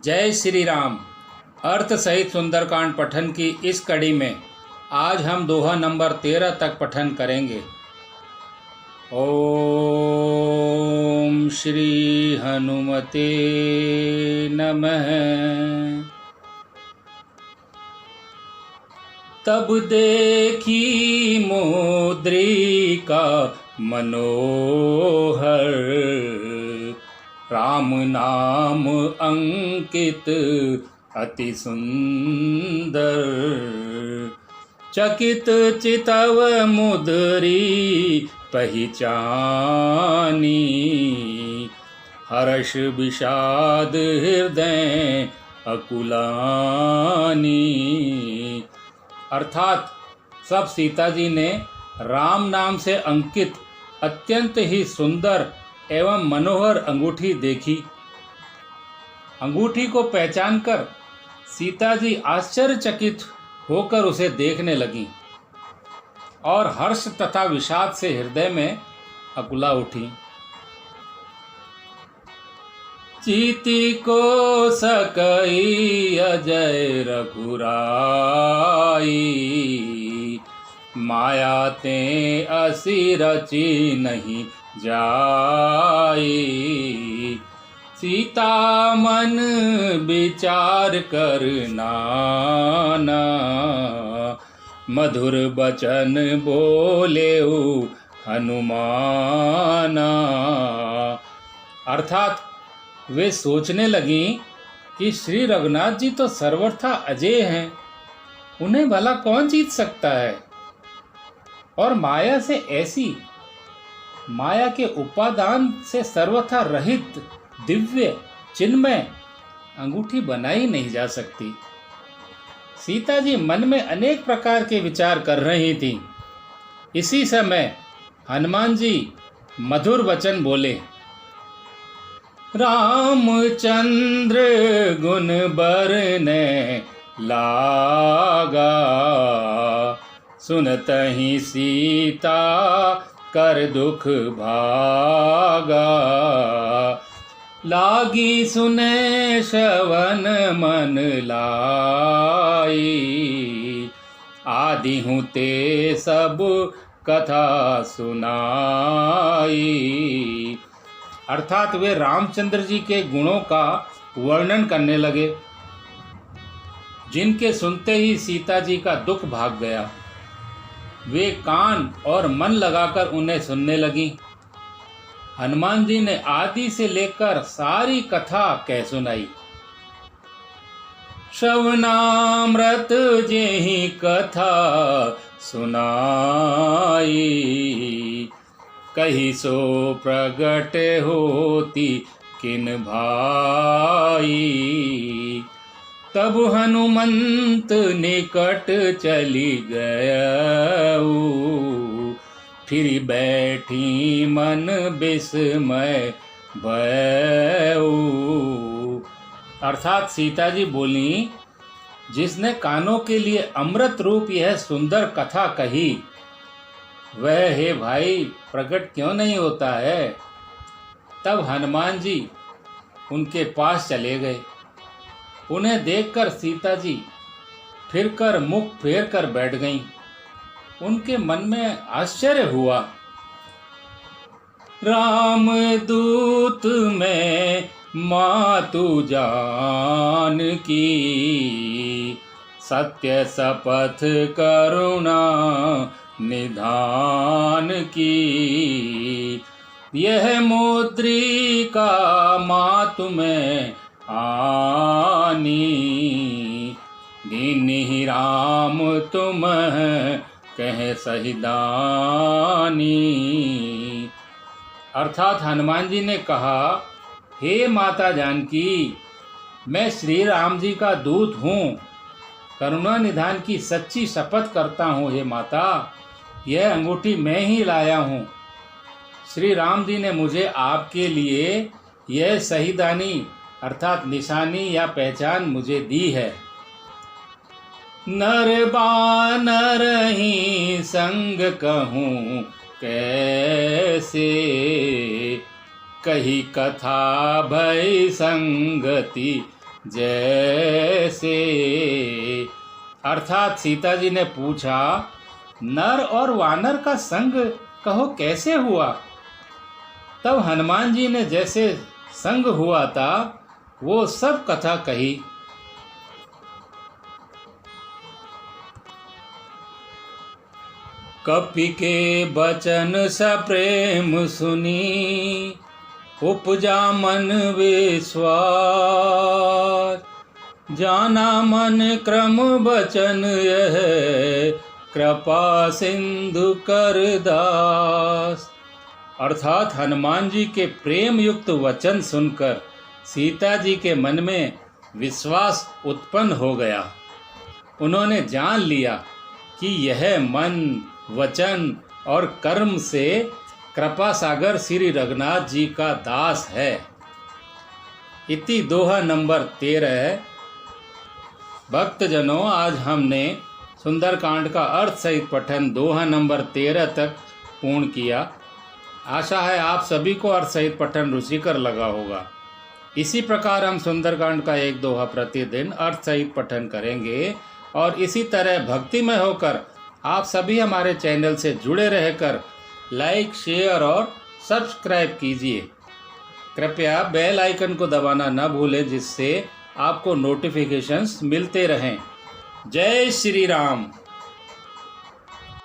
जय श्री राम। अर्थ सहित सुंदरकांड पठन की इस कड़ी में आज हम दोहा नंबर 13 तक पठन करेंगे। ओम श्री हनुमते नमः। तब देखी मुद्रिका मनोहर, राम नाम अंकित अति सुंदर। चकित चितव मुद्री पहचानी, हर्ष विषाद हृदय अकुलानी। अर्थात सब सीता जी ने राम नाम से अंकित अत्यंत ही सुंदर एवं मनोहर अंगूठी देखी। अंगूठी को पहचानकर सीता जी आश्चर्यचकित होकर उसे देखने लगीं और हर्ष तथा विषाद से हृदय में अकुला उठी। चीति को सकई अजय रघुराई, माया ते असी रची नहीं जाई। सीता मन विचार कर नाना, मधुर बचन बोलेउ हनुमाना। अर्थात वे सोचने लगीं कि श्री रघुनाथ जी तो सर्वथा अजेय हैं, उन्हें भला कौन जीत सकता है। और माया से ऐसी, माया के उपादान से सर्वथा रहित दिव्य चिन्मय अंगूठी बनाई नहीं जा सकती। सीता जी मन में अनेक प्रकार के विचार कर रही थी। इसी समय हनुमान जी मधुर वचन बोले। रामचंद्र गुण बरने लागा, सुनतहि सीता कर दुख भागा। लागी सुने श्रवण मन लाई, आदि हूँ ते सब कथा सुनाई। अर्थात वे रामचंद्र जी के गुणों का वर्णन करने लगे, जिनके सुनते ही सीता जी का दुख भाग गया। वे कान और मन लगाकर उन्हें सुनने लगी। हनुमान जी ने आदि से लेकर सारी कथा कह सुनाई। श्रवणामृत जेहि कथा सुनाई, कही सो प्रगट होती किन भाई। तब हनुमंत निकट चली गयऊ, फिर बैठी मन विस्मय भयऊ। अर्थात सीता जी बोली, जिसने कानों के लिए अमृत रूप यह सुंदर कथा कही, वह हे भाई प्रकट क्यों नहीं होता है। तब हनुमान जी उनके पास चले गए। उन्हें देखकर सीता जी फिरकर मुख फेर कर बैठ गईं। उनके मन में आश्चर्य हुआ। राम दूत में मातु जान की, सत्य शपथ करुणा निधान की। यह मुद्रिका मातु में आनी, दीन्हि राम तुम कह सहिदानी। अर्थात हनुमान जी ने कहा, हे माता जानकी, मैं श्री राम जी का दूत हूँ, करुणा निधान की सच्ची शपथ करता हूँ। हे माता, यह अंगूठी मैं ही लाया हूँ। श्री राम जी ने मुझे आपके लिए यह सहीदानी अर्थात निशानी या पहचान मुझे दी है। नर बानर ही संग कहूँ कैसे, कही कथा भय संगति जैसे। अर्थात सीता जी ने पूछा, नर और वानर का संग कहो कैसे हुआ? तब हनुमान जी ने जैसे संग हुआ था वो सब कथा कही। कपि के बचन सप्रेम सुनी, उपजा मन विश्वास। जाना मन क्रम बचन यह, कृपा सिंधु कर दास। अर्थात हनुमान जी के प्रेम युक्त वचन सुनकर सीता जी के मन में विश्वास उत्पन्न हो गया। उन्होंने जान लिया कि यह मन, वचन और कर्म से कृपा सागर श्री रघुनाथ जी का दास है। इति दोहा नंबर 13। भक्तजनों, आज हमने सुंदरकांड का अर्थ सहित पठन दोहा नंबर 13 तक पूर्ण किया। आशा है आप सभी को अर्थ सहित पठन रुचिकर लगा होगा। इसी प्रकार हम सुंदरकांड का एक दोहा प्रतिदिन अर्थ सहित पठन करेंगे और इसी तरह भक्तिमय होकर आप सभी हमारे चैनल से जुड़े रहकर लाइक, शेयर और सब्सक्राइब कीजिए। कृपया बेल आइकन को दबाना न भूलें, जिससे आपको नोटिफिकेशंस मिलते रहें। जय श्री राम।